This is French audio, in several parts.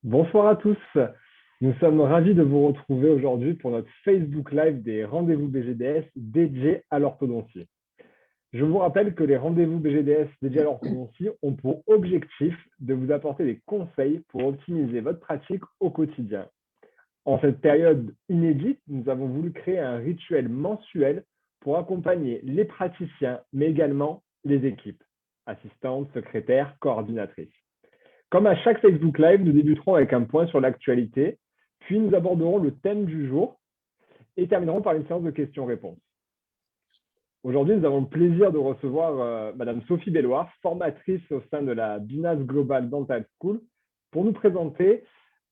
Bonsoir à tous. Nous sommes ravis de vous retrouver aujourd'hui pour notre Facebook Live des rendez-vous BGDS dédiés à l'orthodontie. Je vous rappelle que les rendez-vous BGDS dédiés à l'orthodontie ont pour objectif de vous apporter des conseils pour optimiser votre pratique au quotidien. En cette période inédite, nous avons voulu créer un rituel mensuel pour accompagner les praticiens, mais également les équipes, assistantes, secrétaires, coordinatrices. Comme à chaque Facebook Live, nous débuterons avec un point sur l'actualité, puis nous aborderons le thème du jour et terminerons par une séance de questions-réponses. Aujourd'hui, nous avons le plaisir de recevoir Madame Sophie Belloir, formatrice au sein de la Binas Global Dental School, pour nous présenter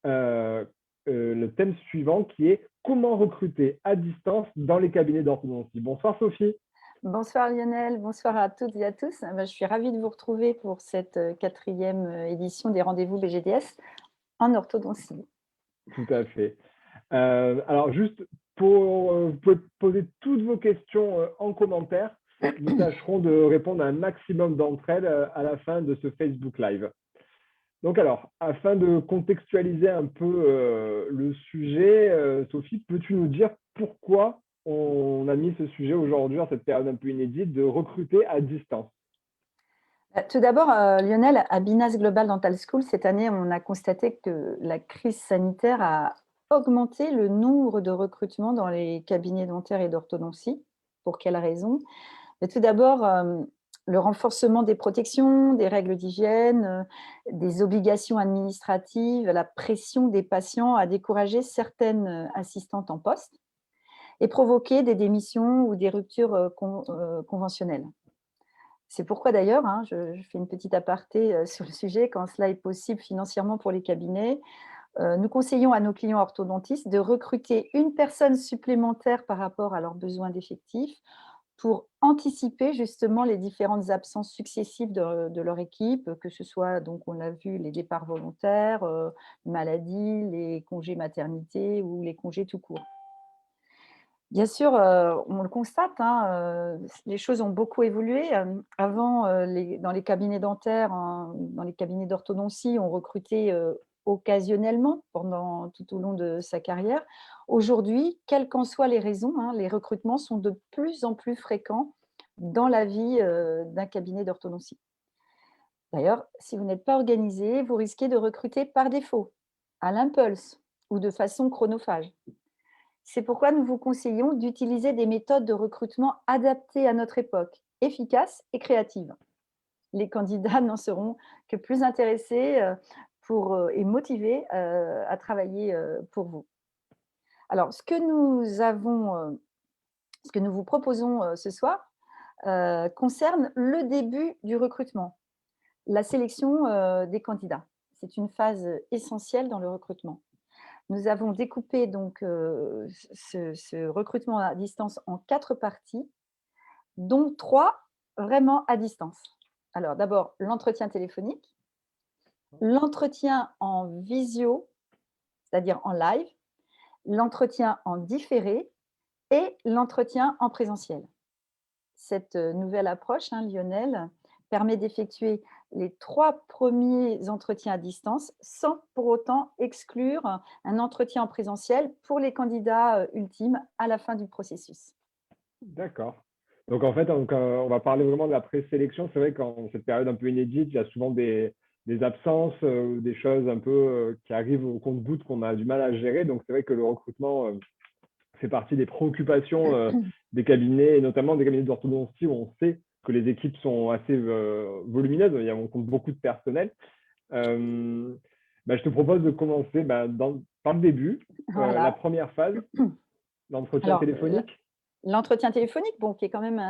le thème suivant qui est comment recruter à distance dans les cabinets d'orthodontie. Bonsoir Sophie. Bonsoir Lionel, bonsoir à toutes et à tous. Je suis ravie de vous retrouver pour cette quatrième édition des rendez-vous BGDS en orthodontie. Tout à fait. Alors, juste pour vous pouvez poser toutes vos questions en commentaire. Nous tâcherons de répondre à un maximum d'entre elles à la fin de ce Facebook Live. Donc alors, afin de contextualiser un peu le sujet, Sophie, peux-tu nous dire pourquoi on a mis ce sujet aujourd'hui, en cette période un peu inédite, de recruter à distance? Tout d'abord, Lionel, à Binas Global Dental School, cette année, on a constaté que la crise sanitaire a augmenté le nombre de recrutements dans les cabinets dentaires et d'orthodontie. Pour quelles raisons? Tout d'abord, le renforcement des protections, des règles d'hygiène, des obligations administratives, la pression des patients a découragé certaines assistantes en poste et provoqué des démissions ou des ruptures conventionnelles. C'est pourquoi d'ailleurs, je fais une petite aparté sur le sujet, quand cela est possible financièrement pour les cabinets, nous conseillons à nos clients orthodontistes de recruter une personne supplémentaire par rapport à leurs besoins d'effectifs pour anticiper justement les différentes absences successives de leur équipe, que ce soit, donc on l'a vu, les départs volontaires, maladies, les congés maternité ou les congés tout court. Bien sûr, on le constate, les choses ont beaucoup évolué. Avant, dans les cabinets dentaires, dans les cabinets d'orthodontie, on recrutait occasionnellement tout au long de sa carrière. Aujourd'hui, quelles qu'en soient les raisons, les recrutements sont de plus en plus fréquents dans la vie d'un cabinet d'orthodontie. D'ailleurs, si vous n'êtes pas organisé, vous risquez de recruter par défaut, à l'impulse ou de façon chronophage. C'est pourquoi nous vous conseillons d'utiliser des méthodes de recrutement adaptées à notre époque, efficaces et créatives. Les candidats n'en seront que plus intéressés et motivés à travailler pour vous. Alors, ce que nous vous proposons ce soir concerne le début du recrutement, la sélection des candidats. C'est une phase essentielle dans le recrutement. Nous avons découpé donc ce recrutement à distance en 4 parties, dont 3 vraiment à distance. Alors d'abord, l'entretien téléphonique, l'entretien en visio, c'est-à-dire en live, l'entretien en différé et l'entretien en présentiel. Cette nouvelle approche, Lionel, permet d'effectuer les 3 premiers entretiens à distance sans pour autant exclure un entretien en présentiel pour les candidats ultimes à la fin du processus. D'accord. Donc en fait, on va parler vraiment de la présélection. C'est vrai qu'en cette période un peu inédite, il y a souvent des absences ou des choses un peu qui arrivent au compte-gouttes qu'on a du mal à gérer. Donc c'est vrai que le recrutement fait partie des préoccupations des cabinets, et notamment des cabinets d'orthodontie où on sait que les équipes sont assez volumineuses. On compte beaucoup de personnel. Je te propose de commencer par le début, la Voilà. première phase, l'entretien Alors, téléphonique. l'entretien téléphonique, bon, qui est quand même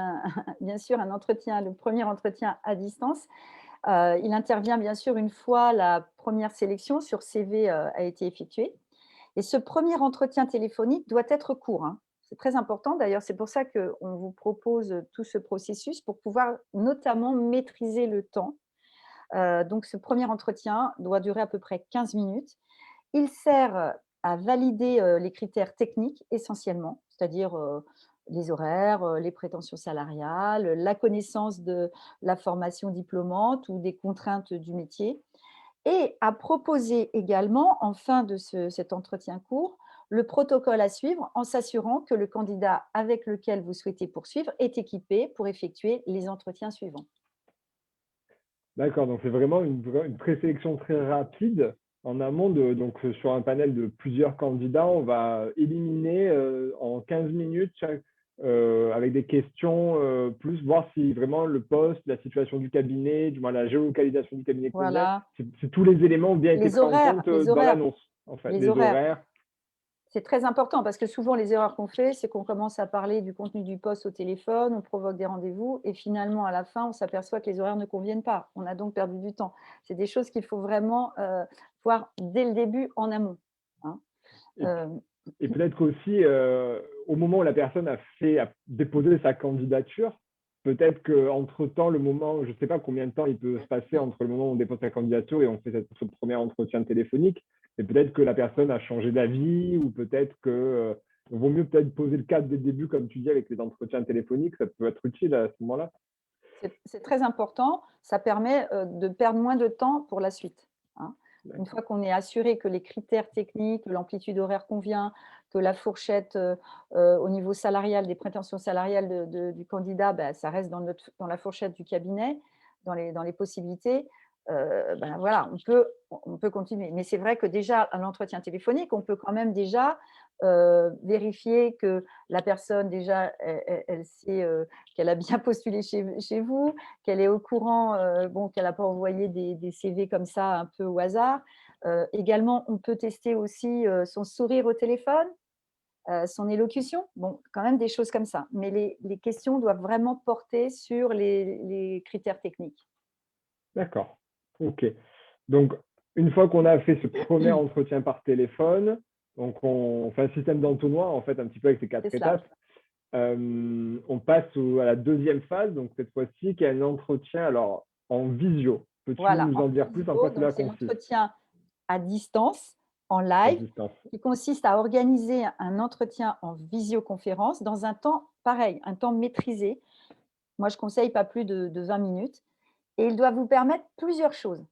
bien sûr un entretien, le premier entretien à distance. Il intervient bien sûr une fois la première sélection sur CV a été effectuée. Et ce premier entretien téléphonique doit être court. C'est très important. D'ailleurs, c'est pour ça qu'on vous propose tout ce processus pour pouvoir notamment maîtriser le temps. Donc, ce premier entretien doit durer à peu près 15 minutes. Il sert à valider les critères techniques essentiellement, c'est-à-dire les horaires, les prétentions salariales, la connaissance de la formation diplômante ou des contraintes du métier. et à proposer également, en fin de cet entretien court, le protocole à suivre en s'assurant que le candidat avec lequel vous souhaitez poursuivre est équipé pour effectuer les entretiens suivants. D'accord, donc c'est vraiment une présélection très rapide en amont donc sur un panel de plusieurs candidats, on va éliminer en 15 minutes avec des questions plus voir si vraiment le poste, la situation du cabinet, du moins la géolocalisation du cabinet convient. Voilà. Si tous les éléments ont bien été Les pris en horaires, compte les dans horaires, l'annonce, en fait, les les horaires. horaires. C'est très important parce que souvent les erreurs qu'on fait, c'est qu'on commence à parler du contenu du poste au téléphone, on provoque des rendez-vous et finalement à la fin, on s'aperçoit que les horaires ne conviennent pas. On a donc perdu du temps. C'est des choses qu'il faut vraiment voir dès le début en amont, hein. Et, Euh, et peut-être qu'aussi, au moment où la personne a déposé sa candidature, peut-être qu'entre-temps, le moment, je ne sais pas combien de temps il peut se passer entre le moment où on dépose sa candidature et on fait ce premier entretien téléphonique, et peut-être que la personne a changé d'avis ou peut-être que vaut mieux peut-être poser le cadre dès le début, comme tu dis, avec les entretiens téléphoniques, ça peut être utile à ce moment-là. C'est très important, ça permet de perdre moins de temps pour la suite, hein. Une fois qu'on est assuré que les critères techniques, que l'amplitude horaire convient, que la fourchette au niveau salarial, des prétentions salariales du candidat, ben, ça reste dans la fourchette du cabinet, dans les possibilités, ben, voilà, on peut continuer. Mais c'est vrai que déjà, à l'entretien téléphonique, on peut quand même déjà vérifier que la personne, déjà, elle sait qu'elle a bien postulé chez vous, qu'elle est au courant, bon, qu'elle n'a pas envoyé des CV comme ça un peu au hasard. Également, on peut tester aussi son sourire au téléphone, son élocution. Bon, quand même des choses comme ça. Mais les questions doivent vraiment porter sur les critères techniques. D'accord. OK. Donc, une fois qu'on a fait ce premier entretien par téléphone, donc on fait un système d'entonnoir, en fait, un petit peu avec ces C'est 4 cela. étapes. On passe à la deuxième phase, donc cette fois-ci, qui est un entretien alors, en visio. Peux-tu Voilà, nous en en dire plus en visio, quoi donc cela c'est consiste l'entretien à distance, en à live, distance? qui consiste à organiser un entretien en visioconférence dans un temps pareil, un temps maîtrisé. Moi, je conseille pas plus de 20 minutes et il doit vous permettre plusieurs choses.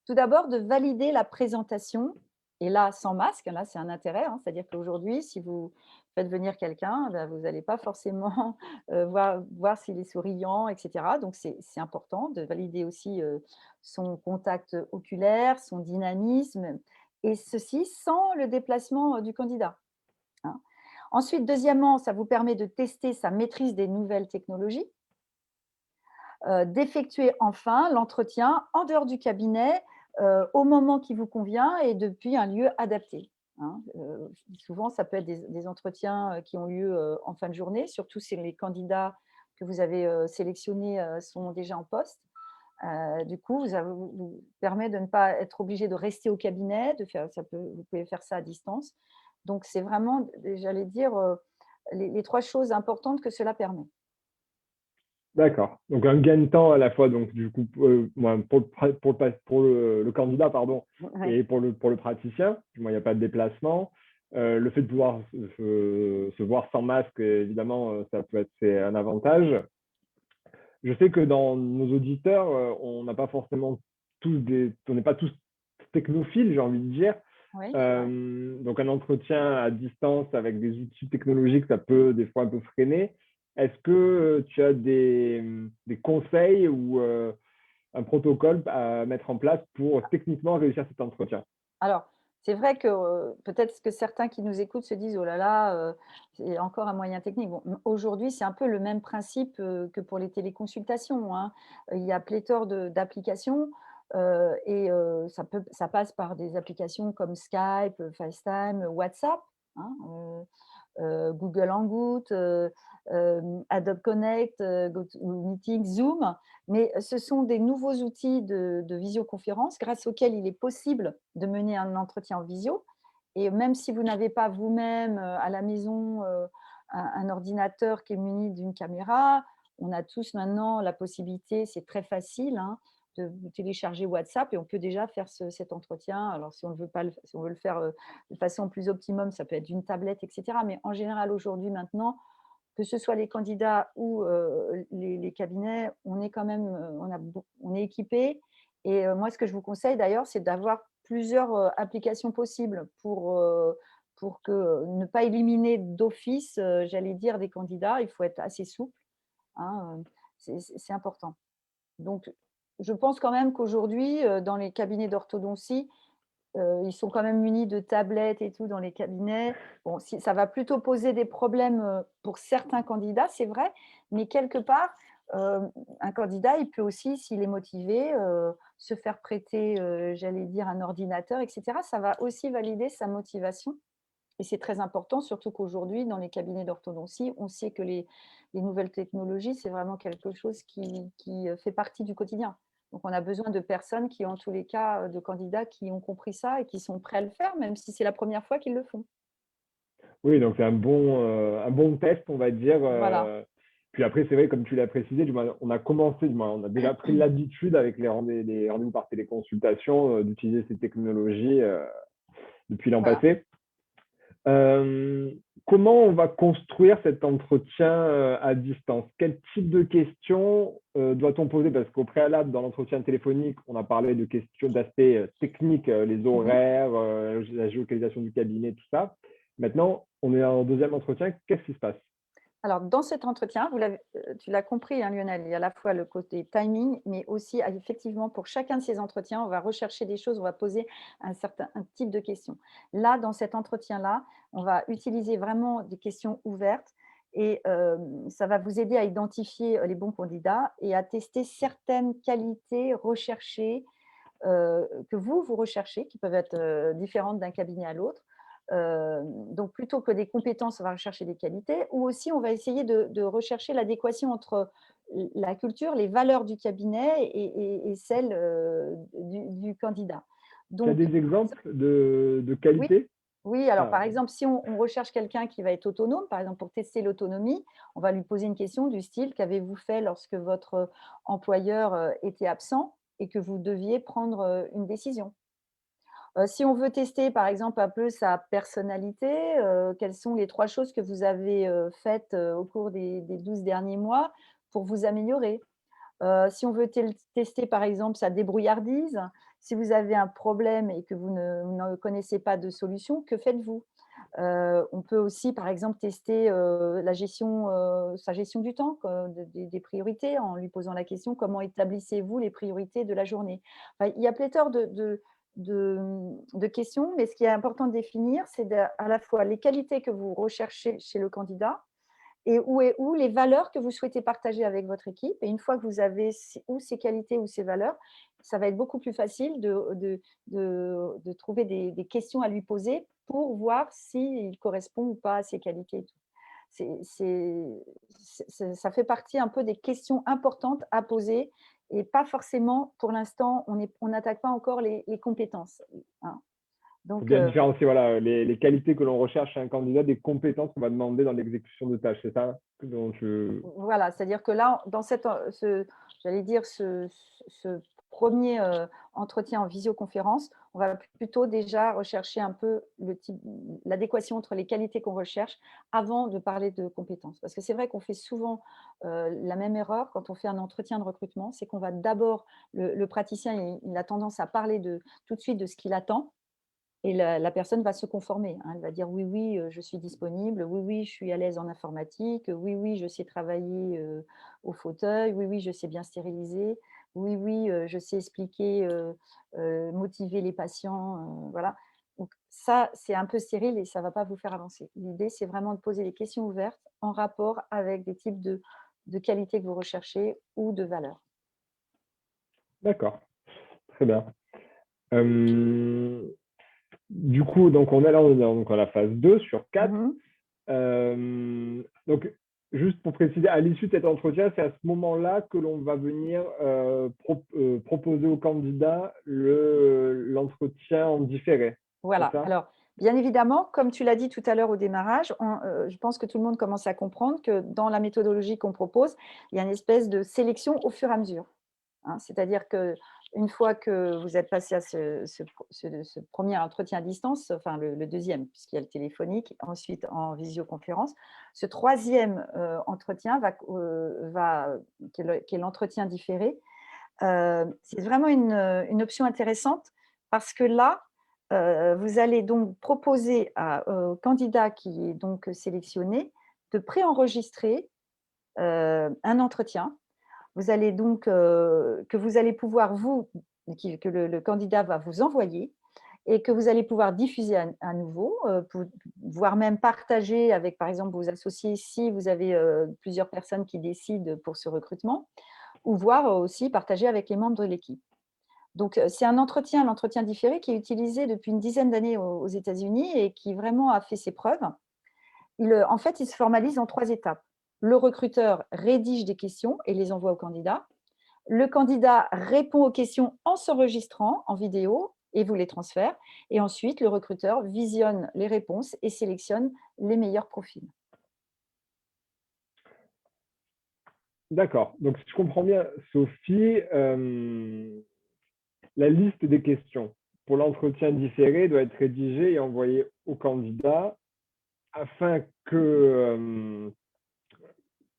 Tout d'abord, de valider la présentation et là, sans masque, là, c'est un intérêt, hein, c'est-à-dire qu'aujourd'hui, si vous faites venir quelqu'un, bah, vous n'allez pas forcément voir s'il est souriant, et cetera. Donc, c'est important de valider aussi son contact oculaire, son dynamisme, et ceci sans le déplacement du candidat, hein. Ensuite, deuxièmement, ça vous permet de tester sa maîtrise des nouvelles technologies, d'effectuer enfin l'entretien en dehors du cabinet, au moment qui vous convient et depuis un lieu adapté, hein. Souvent, ça peut être des entretiens qui ont lieu en fin de journée, surtout si les candidats que vous avez sélectionnés sont déjà en poste. Du coup, vous permet de ne pas être obligé de rester au cabinet, vous pouvez faire ça à distance. Donc, c'est vraiment, j'allais dire, les trois choses importantes que cela permet. D'accord. Donc, un gain de temps à la fois, donc, du coup, pour le candidat, pardon, Ouais. et pour le praticien. Du moins, il n'y a pas de déplacement. Le fait de pouvoir se voir sans masque, évidemment, ça peut être c'est un avantage. Je sais que dans nos auditeurs, on n'a pas forcément on n'est pas tous technophiles, j'ai envie de dire. Oui, c'est vrai. Donc un entretien à distance avec des outils technologiques, ça peut des fois un peu freiner. Est-ce que tu as des conseils ou un protocole à mettre en place pour techniquement réussir cet entretien? Alors, c'est vrai que, peut-être que certains qui nous écoutent se disent: «Oh là là, c'est encore un moyen technique». Bon, aujourd'hui, c'est un peu le même principe, que pour les téléconsultations, hein. Il y a pléthore d'applications, et ça passe par des applications comme Skype, FaceTime, WhatsApp, hein, Google Hangout, Adobe Connect, GoToMeeting, Zoom. Mais ce sont des nouveaux outils de visioconférence grâce auxquels il est possible de mener un entretien en visio. Et même si vous n'avez pas vous-même à la maison un ordinateur qui est muni d'une caméra, on a tous maintenant la possibilité, c'est très facile, hein, de télécharger WhatsApp et on peut déjà faire cet entretien. Alors, si on ne veut pas si on veut le faire de façon plus optimum, ça peut être d'une tablette, etc. Mais en général, aujourd'hui, maintenant, que ce soit les candidats ou les cabinets, on est quand même, on est équipé Et moi, ce que je vous conseille d'ailleurs, c'est d'avoir plusieurs, applications possibles pour que ne pas éliminer d'office, j'allais dire des candidats. Il faut être assez souple, hein, c'est important. Donc je pense quand même qu'aujourd'hui, dans les cabinets d'orthodontie, ils sont quand même munis de tablettes et tout dans les cabinets. Bon, si ça va plutôt poser des problèmes, pour certains candidats, c'est vrai, mais quelque part, un candidat, il peut aussi, s'il est motivé, se faire prêter, j'allais dire un ordinateur et cetera. Ça va aussi valider sa motivation et c'est très important, surtout qu'aujourd'hui, dans les cabinets d'orthodontie, on sait que les nouvelles technologies, c'est vraiment quelque chose qui fait partie du quotidien. Donc, on a besoin de personnes qui, en tous les cas, de candidats qui ont compris ça et qui sont prêts à le faire, même si c'est la première fois qu'ils le font. Oui, donc c'est un bon test, on va dire. Voilà, Puis après, c'est vrai, comme tu l'as précisé, du moins, on a commencé, du moins, on a déjà pris l'habitude avec les rendez-vous par téléconsultation d'utiliser ces technologies depuis l'an voilà. passé. Euh, Comment on va construire cet entretien à distance? Quel type de questions doit-on poser? Parce qu'au préalable, dans l'entretien téléphonique, on a parlé de questions d'aspects techniques, les Mmh. horaires, la géolocalisation du cabinet, tout ça. Maintenant, on est en deuxième entretien. Qu'est-ce qui se passe? Alors, dans cet entretien, tu l'as compris, hein, Lionel, il y a à la fois le côté timing, mais aussi, effectivement, pour chacun de ces entretiens, on va rechercher des choses, on va poser un type de questions. Là, dans cet entretien-là, on va utiliser vraiment des questions ouvertes et ça va vous aider à identifier les bons candidats et à tester certaines qualités recherchées que vous recherchez, qui peuvent être différentes d'un cabinet à l'autre. Donc, plutôt que des compétences, on va rechercher des qualités, ou aussi on va essayer de rechercher l'adéquation entre la culture, les valeurs du cabinet et celles du candidat. Tu as Donc, des exemples de oui, qualité? oui, alors Ah, par exemple, si on recherche quelqu'un qui va être autonome, par exemple pour tester l'autonomie, on va lui poser une question du style: «Qu'avez-vous fait lorsque votre employeur était absent et que vous deviez prendre une décision?» Si on veut tester, par exemple, un peu sa personnalité, quelles sont les 3 choses que vous avez, faites, au cours des 12 derniers mois pour vous améliorer? Si on veut tester, par exemple, sa débrouillardise, si vous avez un problème et que vous ne connaissez pas de solution, que faites-vous? On peut aussi, par exemple, tester, sa gestion du temps, des priorités en lui posant la question: «Comment établissez-vous les priorités de la journée?» Enfin, il y a pléthore de questions, mais ce qui est important de définir, c'est à la fois les qualités que vous recherchez chez le candidat et où les valeurs que vous souhaitez partager avec votre équipe. Et une fois que vous avez ou ces qualités ou ces valeurs, ça va être beaucoup plus facile de trouver des questions à lui poser pour voir s'il correspond ou pas à ces qualités et tout. Ça fait partie un peu des questions importantes à poser et pas forcément, pour l'instant, on n'attaque pas encore les compétences, hein. faut Donc, bien différencier voilà, les qualités que l'on recherche chez un candidat des compétences qu'on va demander dans l'exécution de tâches. C'est ça dont je... voilà, c'est-à-dire que là, dans j'allais dire ce 1er, entretien en visioconférence, on va plutôt déjà rechercher un peu l'adéquation entre les qualités qu'on recherche avant de parler de compétences. Parce que c'est vrai qu'on fait souvent, la même erreur quand on fait un entretien de recrutement, c'est qu'on va d'abord le praticien, il a tendance à parler tout de suite de ce qu'il attend et la personne va se conformer, hein. Elle va dire: «Oui, oui, je suis disponible. Oui, oui, je suis à l'aise en informatique. Oui, oui, je sais travailler, au fauteuil. Oui, oui, je sais bien stériliser. Oui, oui, je sais expliquer, motiver les patients», voilà. Donc ça, c'est un peu stérile et ça ne va pas vous faire avancer. L'idée, c'est vraiment de poser des questions ouvertes en rapport avec des types de qualités que vous recherchez ou de valeurs. D'accord, très bien. Euh, du coup, donc on est là, on est donc à la phase 2 sur 4. Mmh. Donc, juste pour préciser, à l'issue de cet entretien, c'est à ce moment-là que l'on va venir proposer au candidat l'entretien en différé. C'est Voilà. ça? Alors, bien évidemment, comme tu l'as dit tout à l'heure au démarrage, je pense que tout le monde commence à comprendre que dans la méthodologie qu'on propose, il y a une espèce de sélection au fur et à mesure, hein. C'est-à-dire qu'une fois que vous êtes passé à ce 1er entretien à distance, enfin le 2e puisqu'il y a le téléphonique, ensuite en visioconférence, ce troisième entretien qui est l'entretien différé, C'est vraiment une option intéressante parce que là, vous allez donc proposer au candidat qui est donc sélectionné de préenregistrer un entretien. Vous allez donc, que vous allez pouvoir que le candidat va vous envoyer et que vous allez pouvoir diffuser à nouveau, voire même partager avec, par exemple, vos associés si vous avez plusieurs personnes qui décident pour ce recrutement, ou voire aussi partager avec les membres de l'équipe. Donc, c'est l'entretien différé qui est utilisé depuis une dizaine d'années aux États-Unis et qui vraiment a fait ses preuves. En fait, il se formalise en 3 étapes. Le recruteur rédige des questions et les envoie au candidat. Le candidat répond aux questions en s'enregistrant en vidéo et vous les transfère. Et ensuite, le recruteur visionne les réponses et sélectionne les meilleurs profils. D'accord. Donc, si je comprends bien, Sophie, la liste des questions pour l'entretien différé doit être rédigée et envoyée au candidat afin que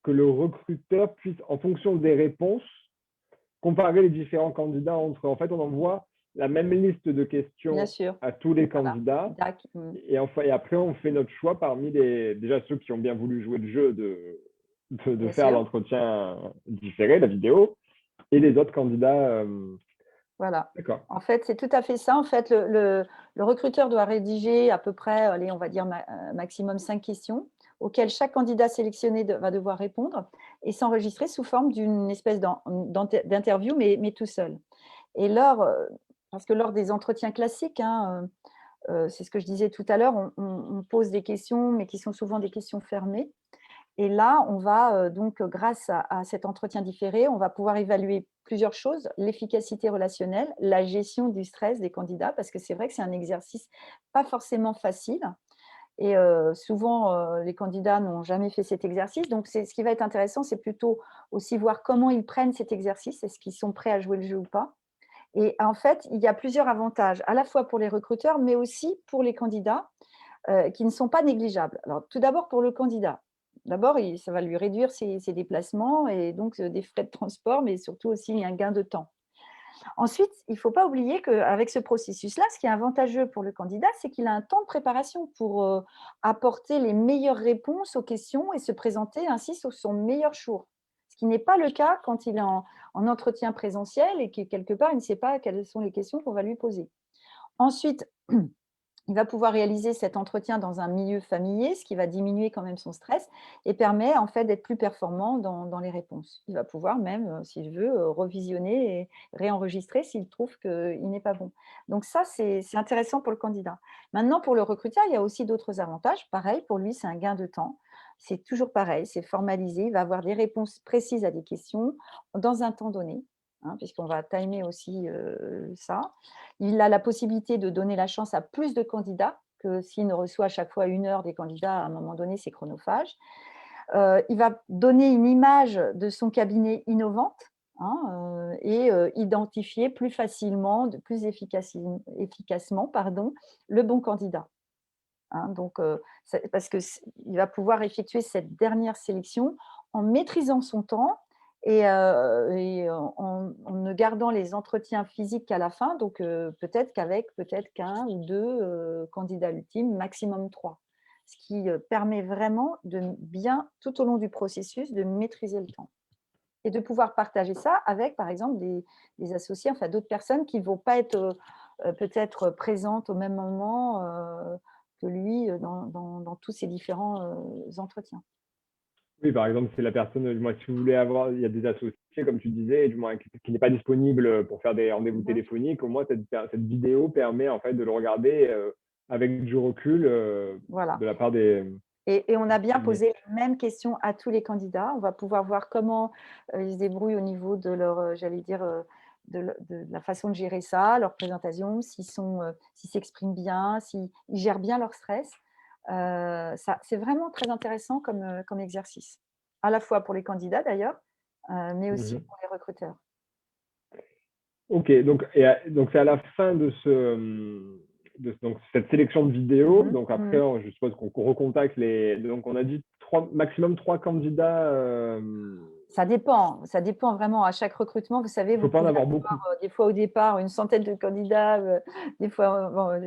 le recruteur puisse, en fonction des réponses, comparer les différents candidats entre eux. En fait, on envoie la même liste de Bien questions sûr. à tous les Voilà. candidats Mmh. et après, on fait notre choix parmi déjà ceux qui ont bien voulu jouer le jeu de Bien faire sûr. l'entretien différé, la vidéo, et les autres candidats. Voilà. D'accord. En fait, c'est tout à fait ça. En fait, le recruteur doit rédiger à peu près, allez, on va dire maximum 5 questions auxquelles chaque candidat sélectionné va devoir répondre et s'enregistrer sous forme d'une espèce d'interview, mais tout seul. Et parce que lors des entretiens classiques, hein, c'est ce que je disais tout à l'heure, on pose des questions, mais qui sont souvent des questions fermées. Et là, on va donc, grâce à cet entretien différé, on va pouvoir évaluer plusieurs choses: l'efficacité relationnelle, la gestion du stress des candidats, parce que c'est vrai que c'est un exercice pas forcément facile et souvent, les candidats n'ont jamais fait cet exercice. Donc ce qui va être intéressant, c'est plutôt aussi voir comment ils prennent cet exercice. Est-ce qu'ils sont prêts à jouer le jeu ou pas? Et en fait, il y a plusieurs avantages, à la fois pour les recruteurs, mais aussi pour les candidats, qui ne sont pas négligeables. Alors, tout d'abord, pour le candidat. D'abord, ça va lui réduire ses déplacements et donc des frais de transport, mais surtout aussi un gain de temps. Ensuite, il ne faut pas oublier qu'avec ce processus-là, ce qui est avantageux pour le candidat, c'est qu'il a un temps de préparation pour apporter les meilleures réponses aux questions et se présenter ainsi sur son meilleur jour. Ce qui n'est pas le cas quand il est en entretien présentiel et que quelque part, il ne sait pas quelles sont les questions qu'on va lui poser. Ensuite, il va pouvoir réaliser cet entretien dans un milieu familier, ce qui va diminuer quand même son stress et permet en fait d'être plus performant dans les réponses. Il va pouvoir même, s'il veut, revisionner et réenregistrer s'il trouve qu'il n'est pas bon. Donc ça, c'est intéressant pour le candidat. Maintenant, pour le recruteur, il y a aussi d'autres avantages. Pareil, pour lui, c'est un gain de temps. C'est toujours pareil, c'est formalisé. Il va avoir des réponses précises à des questions dans un temps donné, hein, puisqu'on va timer aussi ça. Il a la possibilité de donner la chance à plus de candidats que s'il ne reçoit à chaque fois 1 heure des candidats, à un moment donné, c'est chronophage. Il va donner une image de son cabinet innovante, hein, et identifier plus facilement, plus efficacement, pardon, le bon candidat. Hein. Donc, parce qu'il va pouvoir effectuer cette dernière sélection en maîtrisant son temps et en ne gardant les entretiens physiques qu'à la fin. Donc, peut-être qu'un ou 2 candidats ultimes, maximum 3. Ce qui permet vraiment de bien, tout au long du processus, de maîtriser le temps et de pouvoir partager ça avec, par exemple, des associés, enfin d'autres personnes qui ne vont pas être peut-être présentes au même moment que lui dans tous ces différents entretiens. Oui, par exemple, c'est la personne, moi, si vous voulez avoir, il y a des associés, comme tu disais, du moins, qui n'est pas disponible pour faire des rendez-vous Mhm. téléphoniques. Au moins, cette vidéo permet en fait de le regarder avec du recul Voilà. de la part des. Et on a bien posé les mêmes questions à tous les candidats. On va pouvoir voir comment ils se débrouillent au niveau de leur, j'allais dire, de la façon de gérer ça, leur présentation, s'ils s'expriment bien, s'ils gèrent bien leur stress. C'est vraiment très intéressant comme exercice, à la fois pour les candidats d'ailleurs, mais aussi Mhm. pour les recruteurs. Ok, donc c'est à la fin donc cette sélection de vidéos. Mhm, Donc après, mhm. je suppose qu'on recontacte les. Donc on a dit maximum 3 candidats Ça dépend vraiment à chaque recrutement. Vous savez, Il ne faut vous pas en pouvez avoir avoir beaucoup. des fois au départ une centaine de candidats, des fois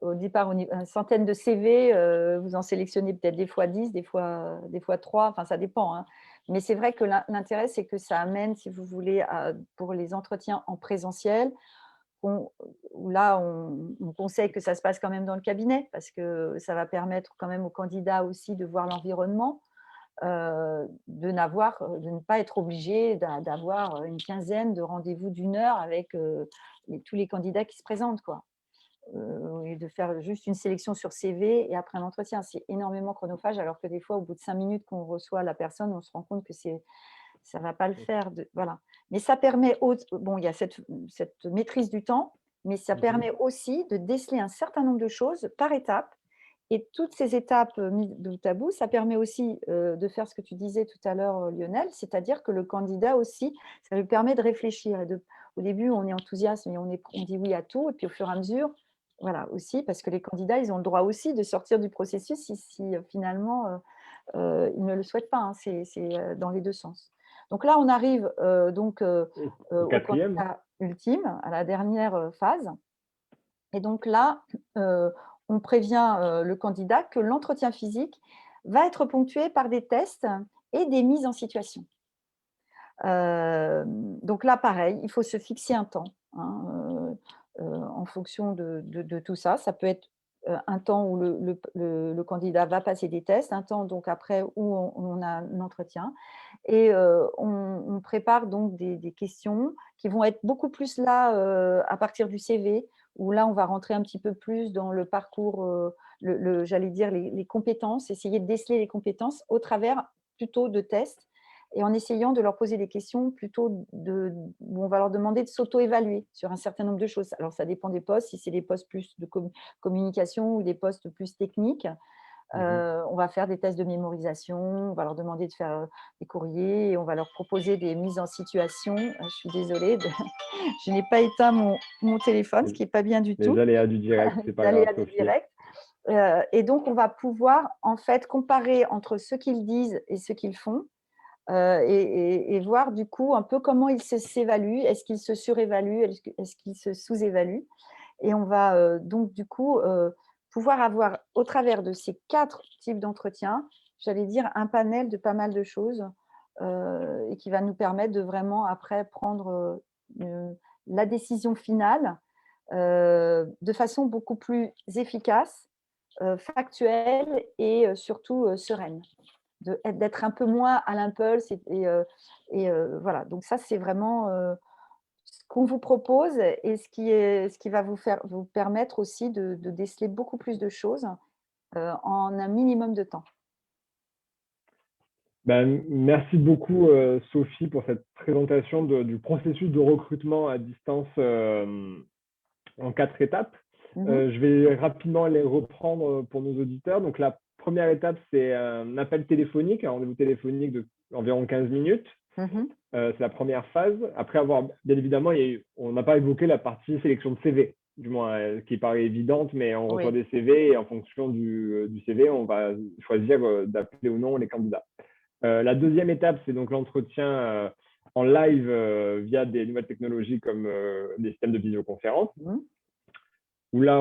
au départ une centaine de CV, vous en sélectionnez peut-être des fois 10, des fois 3, enfin ça dépend, hein. Mais c'est vrai que l'intérêt, c'est que ça amène, si vous voulez, pour les entretiens en présentiel, où là, on conseille que ça se passe quand même dans le cabinet parce que ça va permettre quand même aux candidats aussi de voir l'environnement, de ne pas être obligé d'avoir une quinzaine de rendez-vous d'une heure avec tous les candidats qui se présentent, quoi. Et de faire juste une sélection sur CV et après un entretien. C'est énormément chronophage, alors que des fois, au bout de 5 minutes qu'on reçoit la personne, on se rend compte que ça ne va pas le faire. Voilà. Mais ça permet, bon, il y a cette maîtrise du temps, mais ça permet aussi de déceler un certain nombre de choses par étape. Et toutes ces étapes mises bout à bout, ça permet aussi de faire ce que tu disais tout à l'heure, Lionel, c'est-à-dire que le candidat aussi, ça lui permet de réfléchir. Au début, on est enthousiaste et on dit oui à tout, et puis au fur et à mesure, voilà, aussi, parce que les candidats, ils ont le droit aussi de sortir du processus si finalement ils ne le souhaitent pas, hein. C'est dans les deux sens. Donc là, on arrive Au au quatrième. candidat ultime, à la dernière phase. Et donc là, on prévient le candidat que l'entretien physique va être ponctué par des tests et des mises en situation. Donc là, pareil, il faut se fixer un temps, hein, en fonction de tout ça. Ça peut être un temps où le candidat va passer des tests, un temps donc après où on a un entretien. Et on prépare donc des questions qui vont être beaucoup plus là à partir du CV, où là, on va rentrer un petit peu plus dans le parcours, j'allais dire les compétences, essayer de déceler les compétences au travers plutôt de tests et en essayant de leur poser des questions plutôt où on va leur demander de s'auto-évaluer sur un certain nombre de choses. Alors, ça dépend des postes, si c'est des postes plus de communication ou des postes plus techniques. On va faire des tests de mémorisation, on va leur demander de faire des courriers et on va leur proposer des mises en situation. Je suis désolée, je n'ai pas éteint mon téléphone, ce qui n'est pas bien du Les tout, aléas du direct, c'est les pas grave, aléas du Sophie. direct. Et donc, on va pouvoir en fait comparer entre ce qu'ils disent et ce qu'ils font et voir du coup un peu comment ils s'évaluent. Est-ce qu'ils se surévaluent? Est-ce qu'ils se sous-évaluent? Et on va donc du coup pouvoir avoir au travers de ces 4 types d'entretiens, j'allais dire un panel de pas mal de choses et qui va nous permettre de vraiment après prendre la décision finale de façon beaucoup plus efficace, factuelle et surtout sereine. D'être un peu moins à l'impulse voilà. Donc ça, c'est vraiment ce qu'on vous propose et ce qui va vous permettre aussi de déceler beaucoup plus de choses en un minimum de temps. Ben, merci beaucoup, Sophie, pour cette présentation du processus de recrutement à distance en 4 étapes. Mmh. Je vais rapidement les reprendre pour nos auditeurs. Donc, la première étape, c'est un appel téléphonique, un rendez-vous téléphonique d'environ 15 minutes. Mmh. C'est la première phase. Après avoir, bien évidemment, on n'a pas évoqué la partie sélection de CV, du moins, qui paraît évidente, mais on reçoit Oui. des CV et en fonction du CV, on va choisir d'appeler ou non les candidats. La deuxième étape, c'est donc l'entretien en live via des nouvelles technologies comme des systèmes de visioconférence, Mmh. où là,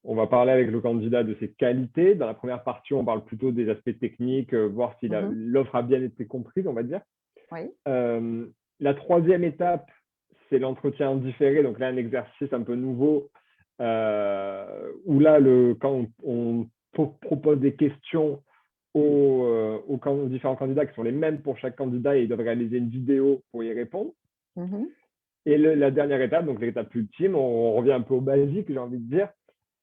on va parler avec le candidat de ses qualités. Dans la première partie, on parle plutôt des aspects techniques, voir si Mmh. l'offre a bien été comprise, on va dire. Oui. La troisième étape, c'est l'entretien différé. Donc là, un exercice un peu nouveau où là, quand on propose des questions aux différents candidats qui sont les mêmes pour chaque candidat et ils doivent réaliser une vidéo pour y répondre. Mmh. Et la dernière étape, donc l'étape ultime, on revient un peu au basique, j'ai envie de dire,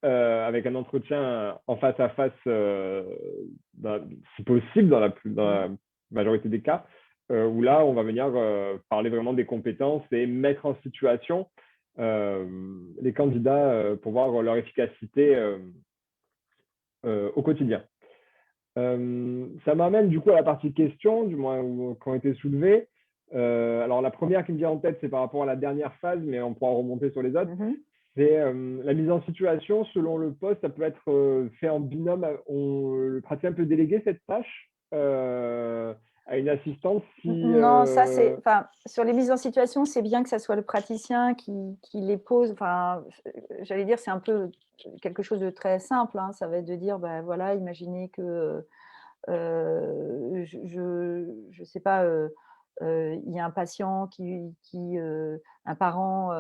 avec un entretien en face à face, si possible, dans la majorité des cas, où là, on va venir parler vraiment des compétences et mettre en situation les candidats pour voir leur efficacité au quotidien. Ça m'amène du coup à la partie questions, du moins qui ont été soulevées. Alors la première qui me vient en tête, c'est par rapport à la dernière phase, mais on pourra remonter sur les autres. Mmh. C'est la mise en situation, selon le poste, ça peut être fait en binôme. Le praticien peut déléguer cette tâche à une assistante si… Non, ça c'est, enfin, sur les mises en situation, c'est bien que ça soit le praticien qui les pose. Enfin, j'allais dire, c'est un peu quelque chose de très simple, hein. Ça va être de dire, ben voilà, imaginez que je sais pas, il y a un patient un parent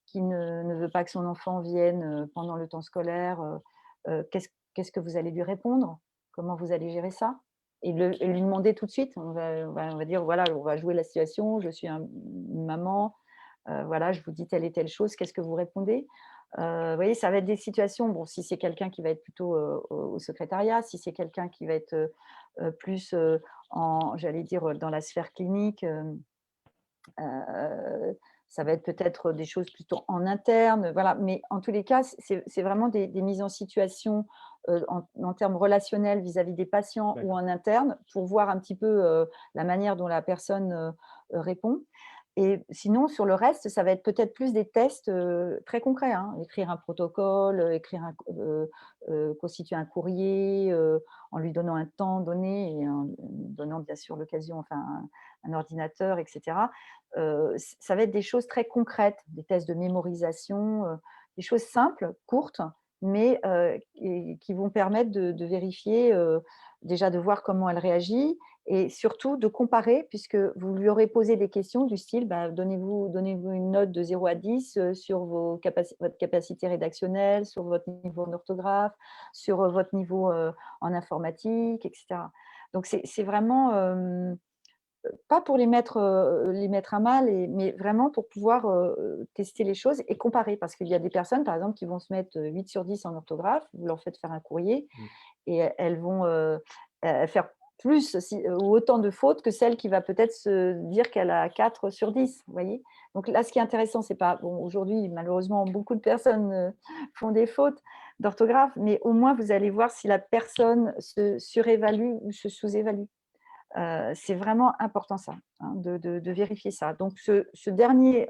qui ne veut pas que son enfant vienne pendant le temps scolaire. Qu'est-ce que vous allez lui répondre? Comment vous allez gérer ça? Et lui demander tout de suite. On va dire, voilà, on va jouer la situation. Je suis une maman. Voilà, je vous dis telle et telle chose. Qu'est-ce que vous répondez? Vous voyez, ça va être des situations. Bon, si c'est quelqu'un qui va être plutôt au secrétariat, si c'est quelqu'un qui va être plus j'allais dire, dans la sphère clinique, ça va être peut-être des choses plutôt en interne, voilà. Mais en tous les cas, c'est vraiment des mises en situation en termes relationnels vis-à-vis des patients ou D'accord. en interne pour voir un petit peu la manière dont la personne répond. Et sinon, sur le reste, ça va être peut-être plus des tests très concrets, hein. Écrire un protocole, constituer un courrier en lui donnant un temps donné et en donnant bien sûr l'occasion, enfin un ordinateur, etc. Ça va être des choses très concrètes, des tests de mémorisation, des choses simples, courtes, mais qui vont permettre de vérifier, déjà de voir comment elle réagit et surtout de comparer puisque vous lui aurez posé des questions du style, bah, donnez-vous une note de 0 à 10 sur votre capacité rédactionnelle, sur votre niveau en orthographe, sur votre niveau en informatique, etc. Donc c'est vraiment pas pour les mettre à mal, mais vraiment pour pouvoir tester les choses et comparer. Parce qu'il y a des personnes, par exemple, qui vont se mettre 8 sur 10 en orthographe, vous leur faites faire un courrier Mm. et elles vont faire plus ou autant de fautes que celle qui va peut-être se dire qu'elle a 4 sur 10, vous voyez. Donc là, ce qui est intéressant, c'est pas… Bon, aujourd'hui, malheureusement, beaucoup de personnes font des fautes d'orthographe, mais au moins, vous allez voir si la personne se surévalue ou se sous-évalue. C'est vraiment important ça, hein, de vérifier ça. Donc ce dernier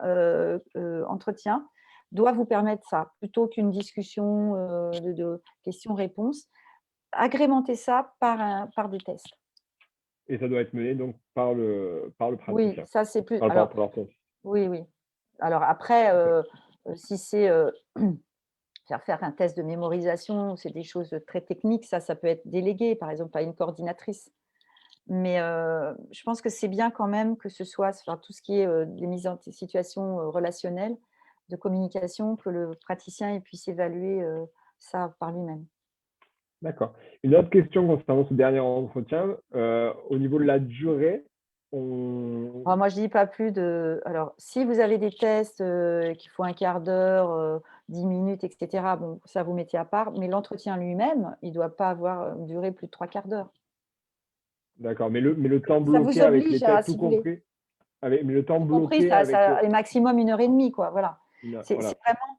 entretien doit vous permettre ça, plutôt qu'une discussion de questions-réponses. Agrémenter ça par des tests. Et ça doit être mené donc par le Oui, praticien, ça c'est plus… par Alors, l'orthodontiste. oui, oui. Alors après, Ok. si c'est faire un test de mémorisation, c'est des choses très techniques, ça peut être délégué, par exemple, à une coordinatrice. Mais je pense que c'est bien quand même que ce soit, enfin, tout ce qui est des mises en situation relationnelles, de communication, que le praticien il puisse évaluer ça par lui-même. D'accord. Une autre question concernant ce dernier entretien, au niveau de la durée, on… Alors moi, je dis pas plus de… Alors, si vous avez des tests qu'il faut un quart d'heure, 10 minutes, etc., bon, ça vous mettez à part. Mais l'entretien lui-même, il ne doit pas avoir duré plus de 3 quarts d'heure. D'accord, mais le temps Ça vous bloqué avec les oblige à, tests tout si vous voulez, compris, mais le temps tout compris, bloqué avec… ça est maximum 1 heure et demie, quoi. Voilà. C'est Voilà. vraiment…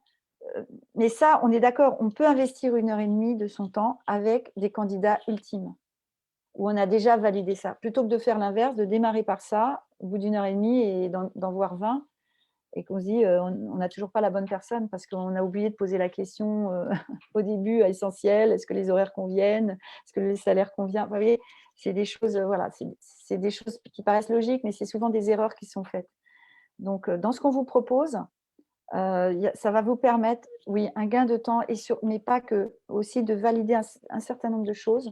Mais ça, on est d'accord, on peut investir 1 heure et demie de son temps avec des candidats ultimes, où on a déjà validé ça. Plutôt que de faire l'inverse, de démarrer par ça, au bout d'1 heure et demie, et d'en voir 20, et qu'on se dit, on n'a toujours pas la bonne personne parce qu'on a oublié de poser la question au début, essentielle, est-ce que les horaires conviennent? Est-ce que le salaire convient? Vous voyez, c'est des choses, voilà, c'est des choses qui paraissent logiques, mais c'est souvent des erreurs qui sont faites. Donc, dans ce qu'on vous propose, ça va vous permettre, oui, un gain de temps, mais pas que, aussi de valider un certain nombre de choses,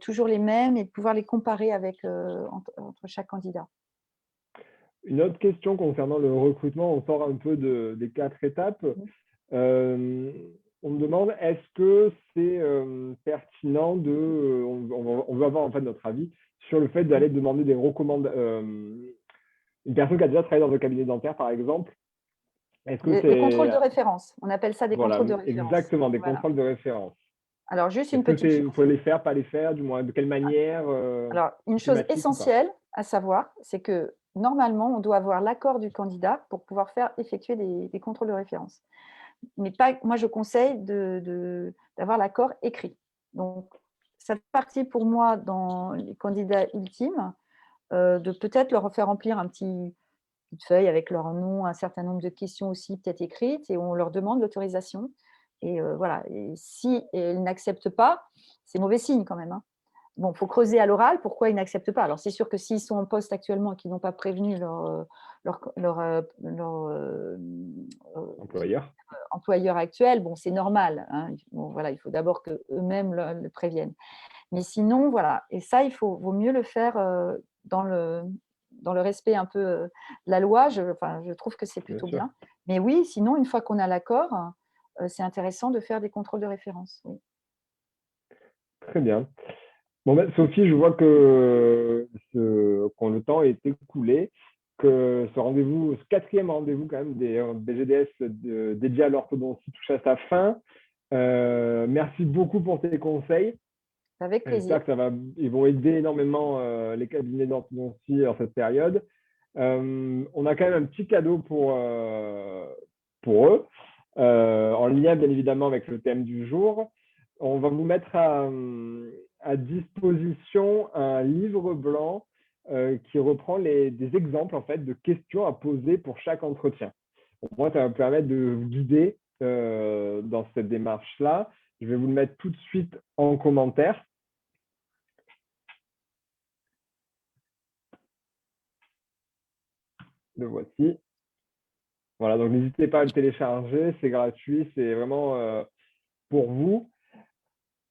toujours les mêmes, et de pouvoir les comparer entre chaque candidat. Une autre question concernant le recrutement, on sort un peu des 4 étapes. Euh, on me demande, est-ce que c'est pertinent de… on veut avoir en fait notre avis sur le fait d'aller demander des recommandations. Une personne qui a déjà travaillé dans un cabinet dentaire, par exemple, est-ce que Les contrôles c'est… de référence, on appelle ça des Voilà, contrôles de référence. exactement, des Voilà. contrôles de référence. Alors, juste Est-ce une que petite c'est… il chose. faut les faire, pas les faire, du moins, de quelle manière, Alors, une chose systématique ou pas? essentielle à savoir, c'est que normalement, on doit avoir l'accord du candidat pour pouvoir effectuer des contrôles de référence. Mais pas, moi, je conseille d'avoir l'accord écrit. Donc, ça fait partie pour moi dans les candidats ultimes de peut-être leur faire remplir petite feuille avec leur nom, un certain nombre de questions aussi peut-être écrites, et on leur demande l'autorisation. Et voilà. Et si ils n'acceptent pas, c'est mauvais signe quand même, hein. bon, il faut creuser à l'oral pourquoi ils n'acceptent pas. Alors, c'est sûr que s'ils sont en poste actuellement et qu'ils n'ont pas prévenu leur Employeur. employeur actuel, bon, c'est normal, hein. Bon, voilà, il faut d'abord qu'eux-mêmes le préviennent. Mais sinon, voilà. Et ça, vaut mieux le faire dans le respect un peu de la loi. Enfin, je trouve que c'est Bien plutôt sûr. bien. Mais oui, sinon, une fois qu'on a l'accord, c'est intéressant de faire des contrôles de référence. Oui. Très bien. Bon, ben, Sophie, je vois que quand le temps est écoulé, que ce rendez-vous, ce quatrième rendez-vous quand même des BGDS dédié à l'orthodontie touche à sa fin. Merci beaucoup pour tes conseils. Avec plaisir. J'espère ils vont aider énormément les cabinets d'orthodontie en cette période. On a quand même un petit cadeau pour eux, en lien bien évidemment avec le thème du jour. On va vous mettre à disposition un livre blanc qui reprend des exemples en fait, de questions à poser pour chaque entretien. Au moins, ça va vous permettre de vous guider dans cette démarche-là. Je vais vous le mettre tout de suite en commentaire. Le voici. Voilà, donc n'hésitez pas à le télécharger, c'est gratuit, c'est vraiment pour vous.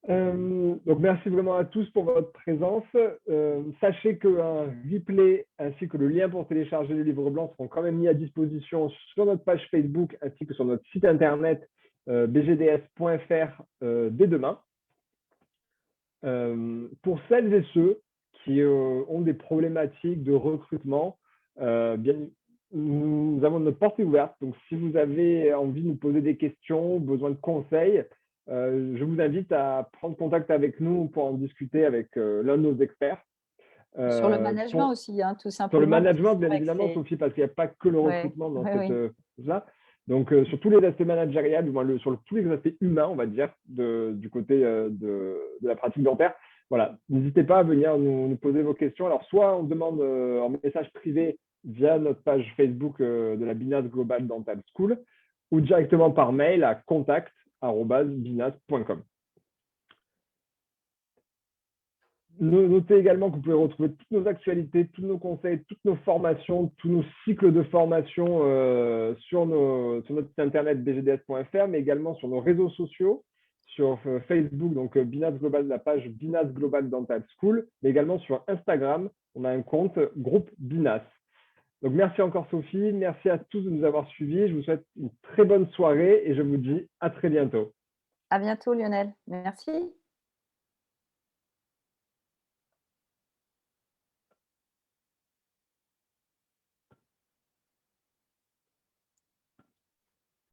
Donc merci vraiment à tous pour votre présence. Sachez qu'un replay ainsi que le lien pour télécharger le livre blanc seront quand même mis à disposition sur notre page Facebook ainsi que sur notre site internet bgds.fr dès demain. Pour celles et ceux qui ont des problématiques de recrutement, nous avons notre porte ouverte. Donc, si vous avez envie de nous poser des questions, besoin de conseils, je vous invite à prendre contact avec nous pour en discuter avec l'un de nos experts. Sur le management aussi, hein, tout Sur le simplement. management, bien évidemment, Sophie, parce qu'il n'y a pas que le recrutement dans cette chose-là. Donc, sur tous les aspects managériels, du moins sur tous les aspects humains, on va dire, du côté de la pratique dentaire, voilà, n'hésitez pas à venir nous poser vos questions. Alors, soit on demande en message privé via notre page Facebook de la Binas Global Dental School, ou directement par mail à contact@binas.com. Notez également que vous pouvez retrouver toutes nos actualités, tous nos conseils, toutes nos formations, tous nos cycles de formation sur notre site internet bgds.fr, mais également sur nos réseaux sociaux, sur Facebook, donc Binas Global, la page Binas Global Dental School, mais également sur Instagram, on a un compte groupe Binas. Donc merci encore Sophie, merci à tous de nous avoir suivis, je vous souhaite une très bonne soirée et je vous dis à très bientôt. À bientôt Lionel, merci.